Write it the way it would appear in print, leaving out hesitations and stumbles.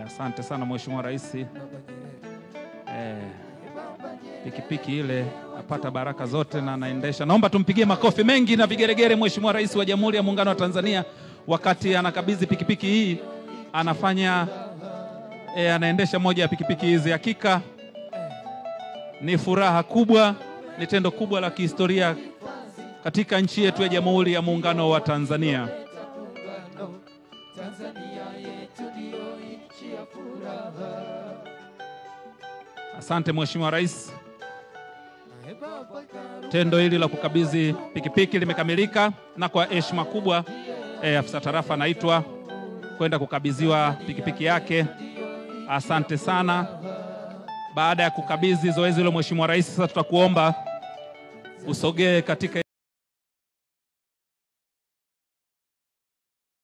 Asante sana Mheshimiwa Rais. Pikipiki ile apata baraka zote na anaendesha. Naomba tumpigie makofi mengi na vigeregere Mheshimiwa Rais wa Jamhuri ya Muungano wa Tanzania wakati anakabidhi pikipiki hii. Anaendesha moja ya pikipiki hizi. Hakika ni furaha kubwa, ni tendo kubwa la kihistoria katika nchi yetu ya Jamhuri ya Muungano wa Tanzania. Asante Mheshimiwa Rais. Tendo hili la kukabidhi pikipiki limekamilika, na kwa heshima kubwa afisa tarafa anaitwa kwenda kukabidhiwa pikipiki yake. Asante sana. Baada ya kukabidhi zoezi hilo Mheshimiwa Rais, sasa tutakuomba usogee katika